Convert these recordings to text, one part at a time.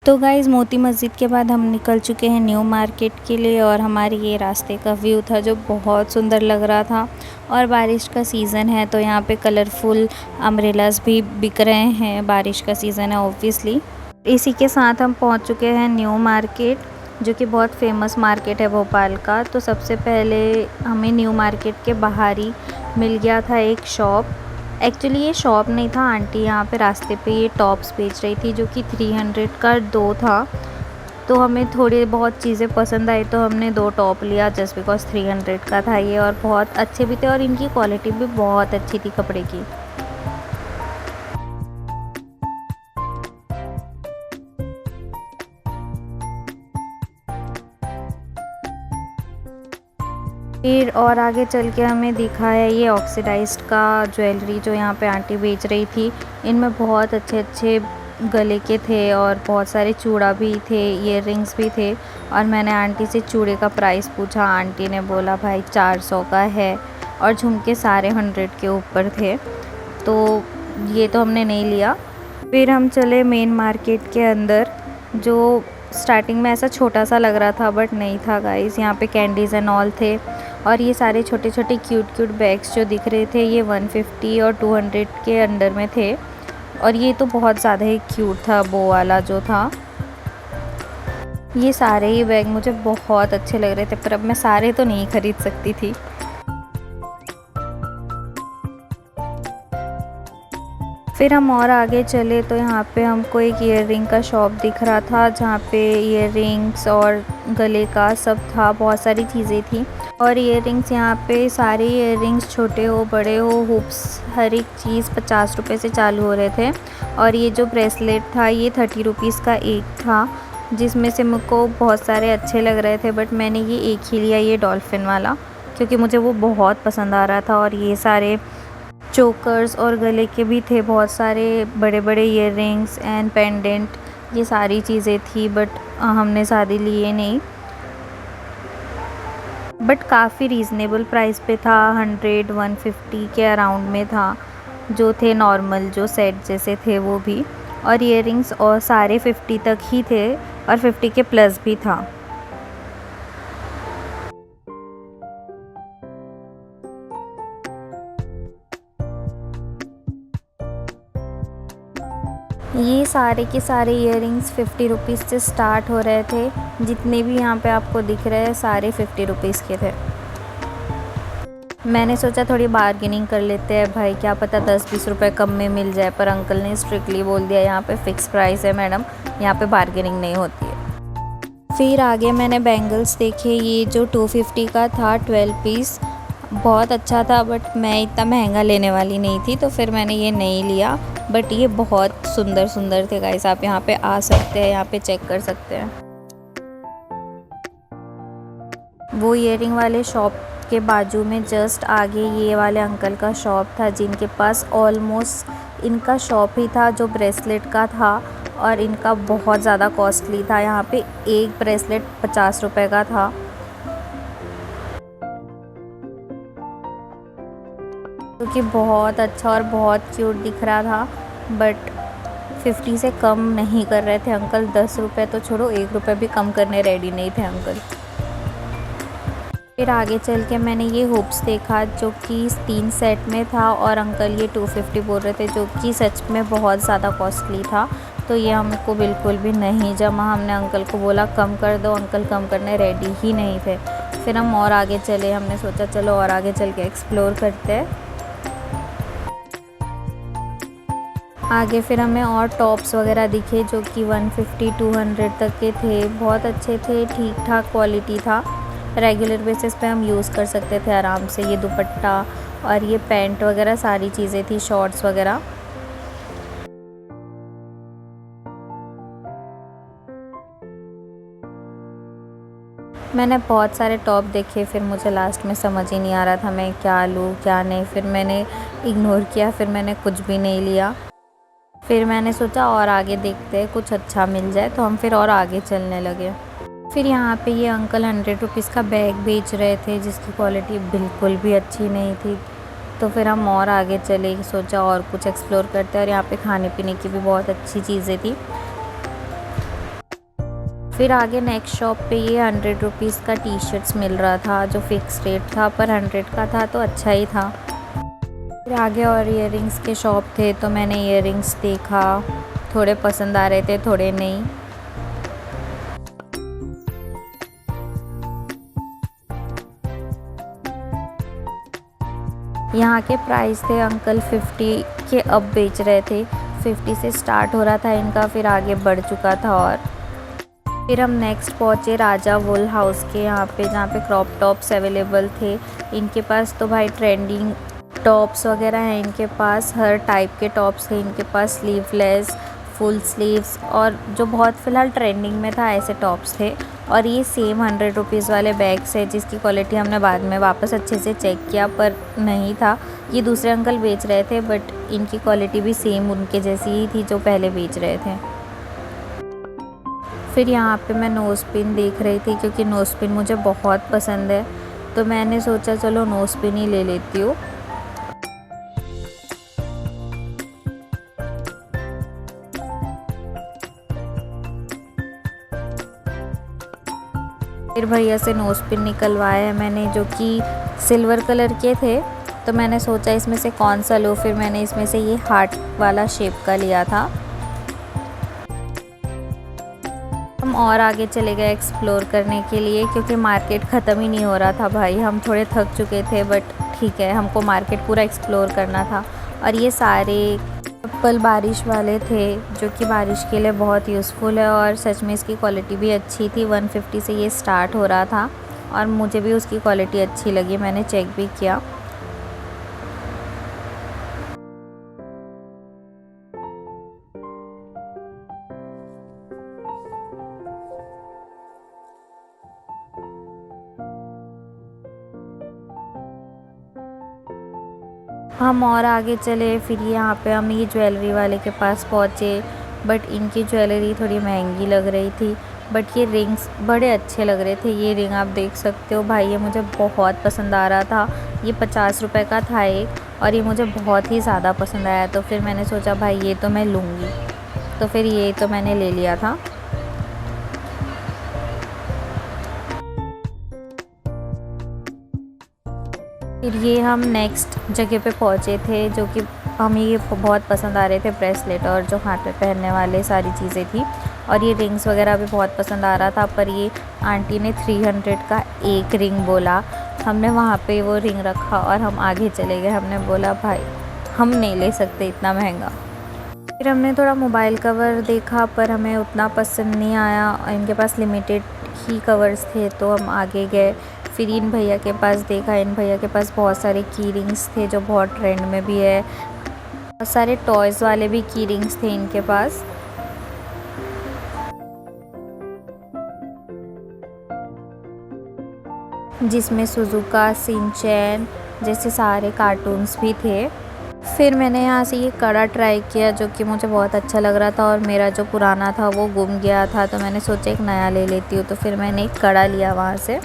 तो गाइज़ मोती मस्जिद के बाद हम निकल चुके हैं न्यू मार्केट के लिए और हमारे ये रास्ते का व्यू था जो बहुत सुंदर लग रहा था। और बारिश का सीज़न है तो यहाँ पे कलरफुल अम्ब्रेलास भी बिक रहे हैं, बारिश का सीज़न है ऑब्वियसली। इसी के साथ हम पहुँच चुके हैं न्यू मार्केट, जो कि बहुत फेमस मार्केट है भोपाल का। तो सबसे पहले हमें न्यू मार्केट के बाहर ही मिल गया था एक शॉप। एक्चुअली ये शॉप नहीं था, आंटी यहाँ पे रास्ते पे ये टॉप्स बेच रही थी जो कि 300 का 2 था। तो हमें थोड़ी बहुत चीज़ें पसंद आई तो हमने 2 टॉप लिया जस्ट बिकॉज 300 का था ये, और बहुत अच्छे भी थे और इनकी क्वालिटी भी बहुत अच्छी थी कपड़े की। फिर और आगे चल के हमें दिखा है ये ऑक्सीडाइज्ड का ज्वेलरी जो यहाँ पे आंटी बेच रही थी। इनमें बहुत अच्छे अच्छे गले के थे और बहुत सारे चूड़ा भी थे, ईयररिंग्स भी थे। और मैंने आंटी से चूड़े का प्राइस पूछा, आंटी ने बोला भाई 400 का है, और झुमके सारे 100 के ऊपर थे। तो ये तो हमने नहीं लिया। फिर हम चले मेन मार्केट के अंदर, जो स्टार्टिंग में ऐसा छोटा सा लग रहा था बट नहीं था गाइस। यहाँ पे कैंडीज़ एंड ऑल थे और ये सारे छोटे छोटे क्यूट क्यूट बैग्स जो दिख रहे थे ये 150 और 200 के अंडर में थे। और ये तो बहुत ज़्यादा ही क्यूट था, वो वाला जो था। ये सारे ही बैग मुझे बहुत अच्छे लग रहे थे, पर अब मैं सारे तो नहीं खरीद सकती थी। फिर हम और आगे चले तो यहाँ पे हमको एक ईयररिंग का शॉप दिख रहा था, जहाँ पे ईयररिंग्स और गले का सब था, बहुत सारी चीज़ें थी। और ईयररिंग्स यहाँ पे सारे ईयररिंग्स छोटे हो बड़े हो हुप्स हर एक चीज़ 50 रुपये से चालू हो रहे थे। और ये जो ब्रेसलेट था ये 30 रुपीज़ का एक था, जिसमें से मुझको बहुत सारे अच्छे लग रहे थे बट मैंने ये एक ही लिया, ये डॉल्फिन वाला, क्योंकि मुझे वो बहुत पसंद आ रहा था। और ये सारे चोकर्स और गले के भी थे, बहुत सारे बड़े बड़े ईयररिंग्स एंड पेंडेंट, ये सारी चीज़ें थी बट हमने ज़्यादा लिए नहीं। बट काफ़ी रीज़नेबल प्राइस पे था, 100-150 के अराउंड में था, जो थे नॉर्मल जो सेट जैसे थे वो भी। और ईयररिंग्स और सारे 50 तक ही थे और 50 के प्लस भी था। ये सारे के सारे ईयररिंग्स 50 रुपीज़ से स्टार्ट हो रहे थे। जितने भी यहाँ पे आपको दिख रहे हैं सारे 50 रुपीज़ के थे। मैंने सोचा थोड़ी बार्गेनिंग कर लेते हैं भाई, क्या पता 10-20 रुपये कम में मिल जाए, पर अंकल ने स्ट्रिक्टली बोल दिया यहाँ पे फ़िक्स प्राइस है मैडम, यहाँ पे बार्गेनिंग नहीं होती है। फिर आगे मैंने बैंगल्स देखे, ये जो 250 का था 12 पीस, बहुत अच्छा था बट मैं इतना महंगा लेने वाली नहीं थी तो फिर मैंने ये नहीं लिया। बट ये बहुत सुंदर सुंदर थे गाइस, आप यहाँ पे आ सकते हैं, यहाँ पे चेक कर सकते हैं। वो ईयरिंग वाले शॉप के बाजू में जस्ट आगे ये वाले अंकल का शॉप था, जिनके पास ऑलमोस्ट इनका शॉप ही था जो ब्रेसलेट का था, और इनका बहुत ज़्यादा कॉस्टली था। यहाँ पे एक ब्रेसलेट 50 रुपये का था। क्योंकि बहुत अच्छा और बहुत क्यूट दिख रहा था, बट 50 से कम नहीं कर रहे थे अंकल। 10 रुपये तो छोड़ो, 1 रुपये भी कम करने रेडी नहीं थे अंकल। फिर आगे चल के मैंने ये हुप्स देखा जो कि 3 सेट में था, और अंकल ये 250 बोल रहे थे, जो कि सच में बहुत ज़्यादा कॉस्टली था। तो ये हमको बिल्कुल भी नहीं जमा। हमने अंकल को बोला कम कर दो, अंकल कम करने रेडी ही नहीं थे। फिर हम और आगे चले, हमने सोचा चलो और आगे चल के एक्सप्लोर करते हैं। आगे फिर हमें और टॉप्स वगैरह दिखे जो कि 150-200 तक के थे, बहुत अच्छे थे, ठीक ठाक क्वालिटी था, रेगुलर बेसिस पे हम यूज़ कर सकते थे आराम से। ये दुपट्टा और ये पैंट वगैरह सारी चीज़ें थी, शॉर्ट्स वगैरह। मैंने बहुत सारे टॉप देखे, फिर मुझे लास्ट में समझ ही नहीं आ रहा था मैं क्या लूँ क्या नहीं, फिर मैंने इग्नोर किया, फिर मैंने कुछ भी नहीं लिया। फिर मैंने सोचा और आगे देखते हैं, कुछ अच्छा मिल जाए, तो हम फिर और आगे चलने लगे। फिर यहाँ पे ये अंकल 100 रुपीज़ का बैग बेच रहे थे जिसकी क्वालिटी बिल्कुल भी अच्छी नहीं थी। तो फिर हम और आगे चले, सोचा और कुछ एक्सप्लोर करते हैं, और यहाँ पे खाने पीने की भी बहुत अच्छी चीज़ें थी। फिर आगे नेक्स्ट शॉप पे ये 100 रुपीज़ का टी शर्ट्स मिल रहा था, जो फिक्स रेट था, पर 100 का था तो अच्छा ही था। फिर आगे और इयररिंग्स के शॉप थे तो मैंने इयररिंग्स देखा, थोड़े पसंद आ रहे थे थोड़े नहीं। यहाँ के प्राइस थे अंकल 50 के अब बेच रहे थे, 50 से स्टार्ट हो रहा था इनका, फिर आगे बढ़ चुका था। और फिर हम नेक्स्ट पहुँचे राजा वुल हाउस के यहाँ पे, जहाँ पे क्रॉप टॉप्स अवेलेबल थे इनके पास। तो भाई ट्रेंडिंग टॉप्स वगैरह हैं इनके पास, हर टाइप के टॉप्स थे इनके पास, स्लीवलेस, फुल स्लीव्स, और जो बहुत फ़िलहाल ट्रेंडिंग में था ऐसे टॉप्स थे। और ये सेम 100 रुपीज़ वाले बैग्स है, जिसकी क्वालिटी हमने बाद में वापस अच्छे से चेक किया पर नहीं था। ये दूसरे अंकल बेच रहे थे बट इनकी क्वालिटी भी सेम उनके जैसी ही थी जो पहले बेच रहे थे। फिर यहाँ पे मैं नोज़ पिन देख रही थी, क्योंकि नोज़ पिन मुझे बहुत पसंद है, तो मैंने सोचा चलो नोज़ पिन ही ले लेती हूँ। फिर भैया से नोज़ पिन निकलवाया है मैंने, जो कि सिल्वर कलर के थे, तो मैंने सोचा इसमें से कौन सा लो, फिर मैंने इसमें से ये हार्ट वाला शेप का लिया था। हम और आगे चले गए एक्सप्लोर करने के लिए, क्योंकि मार्केट ख़त्म ही नहीं हो रहा था भाई, हम थोड़े थक चुके थे, बट ठीक है हमको मार्केट पूरा एक्सप्लोर करना था। और ये सारे चप्पल बारिश वाले थे, जो कि बारिश के लिए बहुत यूज़फुल है, और सच में इसकी क्वालिटी भी अच्छी थी। 150 से ये स्टार्ट हो रहा था और मुझे भी उसकी क्वालिटी अच्छी लगी, मैंने चेक भी किया। हम और आगे चले, फिर यहाँ पे हम ये ज्वेलरी वाले के पास पहुँचे, बट इनकी ज्वेलरी थोड़ी महंगी लग रही थी, बट ये रिंग्स बड़े अच्छे लग रहे थे। ये रिंग आप देख सकते हो भाई, ये मुझे बहुत पसंद आ रहा था। ये 50 रुपये का था एक, और ये मुझे बहुत ही ज़्यादा पसंद आया, तो फिर मैंने सोचा भाई ये तो मैं लूँगी, तो फिर ये तो मैंने ले लिया था। फिर ये हम नेक्स्ट जगह पे पहुँचे थे, जो कि हमें ये बहुत पसंद आ रहे थे, ब्रेसलेट और जो हाथ में पहनने वाले सारी चीज़ें थी, और ये रिंग्स वगैरह भी बहुत पसंद आ रहा था। पर ये आंटी ने 300 का एक रिंग बोला, हमने वहाँ पे वो रिंग रखा और हम आगे चले गए। हमने बोला भाई हम नहीं ले सकते इतना महंगा। फिर हमने थोड़ा मोबाइल कवर देखा, पर हमें उतना पसंद नहीं आया, इनके पास लिमिटेड ही कवर्स थे, तो हम आगे गए। फिर इन भैया के पास देखा, इन भैया के पास बहुत सारे की रिंग्स थे जो बहुत ट्रेंड में भी है, बहुत सारे टॉयज़ वाले भी की रिंग्स थे इनके पास। जिसमें सुजुका, शिनचैन जैसे सारे कार्टून्स भी थे। फिर मैंने यहाँ से ये कड़ा ट्राई किया, जो कि मुझे बहुत अच्छा लग रहा था, और मेरा जो पुराना था वो गुम गया था, तो मैंने सोचा एक नया ले लेती हूँ, तो फिर मैंने एक कड़ा लिया वहाँ से।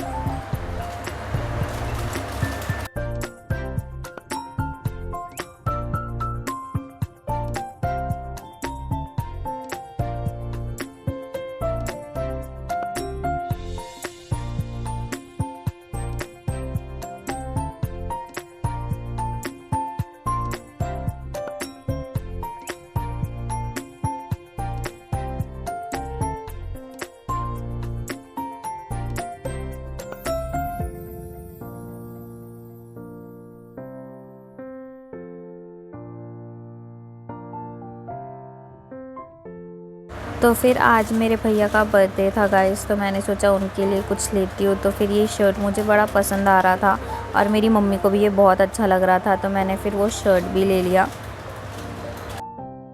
तो फिर आज मेरे भैया का बर्थडे था गाइस, तो मैंने सोचा उनके लिए कुछ लेती हूँ। तो फिर ये शर्ट मुझे बड़ा पसंद आ रहा था, और मेरी मम्मी को भी ये बहुत अच्छा लग रहा था, तो मैंने फिर वो शर्ट भी ले लिया।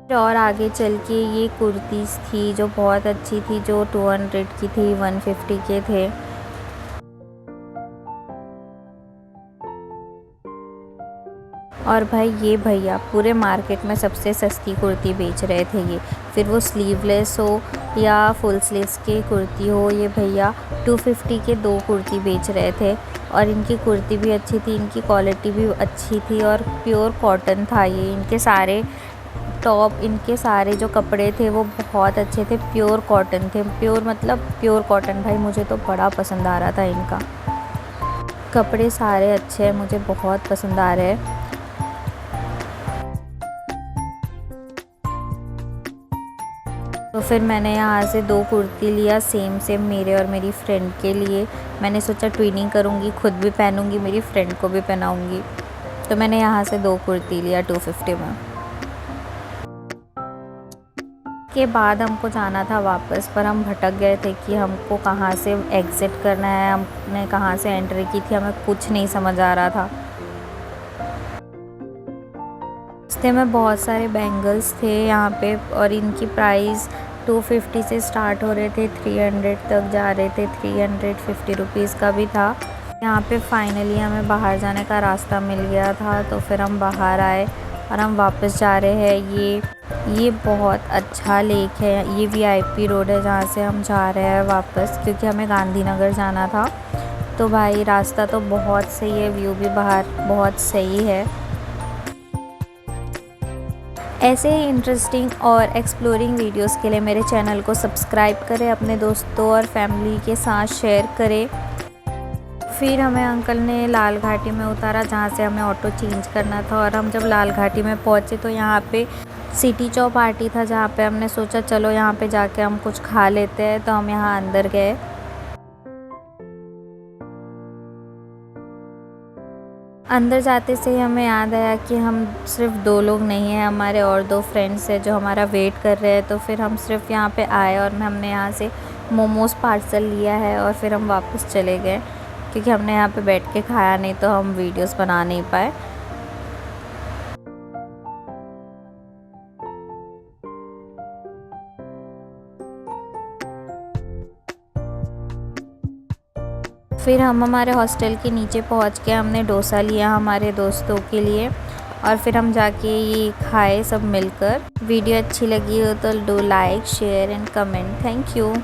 फिर और आगे चल के ये कुर्तीज़ थी जो बहुत अच्छी थी, जो 200 की थी, 150 के थे। और भाई ये भैया पूरे मार्केट में सबसे सस्ती कुर्ती बेच रहे थे ये, फिर वो स्लीवलेस हो या फुल स्लीव्स की कुर्ती हो, ये भैया 250 के 2 कुर्ती बेच रहे थे। और इनकी कुर्ती भी अच्छी थी, इनकी क्वालिटी भी अच्छी थी, और प्योर कॉटन था ये। इनके सारे टॉप, इनके सारे जो कपड़े थे वो बहुत अच्छे थे, प्योर कॉटन थे, प्योर मतलब प्योर कॉटन। भाई मुझे तो बड़ा पसंद आ रहा था इनका, कपड़े सारे अच्छे हैं, मुझे बहुत पसंद आ रहे हैं। तो फिर मैंने यहाँ से 2 कुर्ती लिया, सेम सेम मेरे और मेरी फ्रेंड के लिए। मैंने सोचा ट्विनिंग करूँगी, खुद भी पहनूँगी, मेरी फ्रेंड को भी पहनाऊँगी। तो मैंने यहाँ से 2 कुर्ती लिया 250 में। के बाद हमको जाना था वापस, पर हम भटक गए थे कि हमको कहाँ से एग्ज़िट करना है, हमने कहाँ से एंट्री की थी, हमें कुछ नहीं समझ आ रहा था। रास्ते में बहुत सारे बैंगल्स थे यहाँ पे, और इनकी प्राइस 250 से स्टार्ट हो रहे थे, 300 तक जा रहे थे, 350 रुपीज़ का भी था। यहाँ पे फाइनली हमें बाहर जाने का रास्ता मिल गया था, तो फिर हम बाहर आए और हम वापस जा रहे हैं। ये बहुत अच्छा लेक है, ये वीआईपी रोड है जहाँ से हम जा रहे हैं वापस, क्योंकि हमें गांधीनगर जाना था। तो भाई रास्ता तो बहुत सही है, व्यू भी बाहर बहुत सही है। ऐसे ही इंटरेस्टिंग और एक्सप्लोरिंग वीडियोस के लिए मेरे चैनल को सब्सक्राइब करें, अपने दोस्तों और फैमिली के साथ शेयर करें। फिर हमें अंकल ने लाल घाटी में उतारा, जहाँ से हमें ऑटो चेंज करना था, और हम जब लाल घाटी में पहुँचे तो यहाँ पे सिटी चौपाटी था, जहाँ पे हमने सोचा चलो यहाँ पे जाके हम कुछ खा लेते हैं। तो हम यहाँ अंदर गए। अंदर जाते से ही हमें याद आया कि हम सिर्फ 2 लोग नहीं हैं, हमारे और 2 फ्रेंड्स हैं जो हमारा वेट कर रहे हैं। तो फिर हम सिर्फ यहाँ पे आए और हमने यहाँ से मोमोज़ पार्सल लिया है, और फिर हम वापस चले गए, क्योंकि हमने यहाँ पे बैठ के खाया नहीं तो हम वीडियोस बना नहीं पाए। फिर हम हमारे हॉस्टल के नीचे पहुँच के हमने डोसा लिया हमारे दोस्तों के लिए, और फिर हम जाके ये खाए सब मिलकर। वीडियो अच्छी लगी हो तो do like, share and comment. Thank you.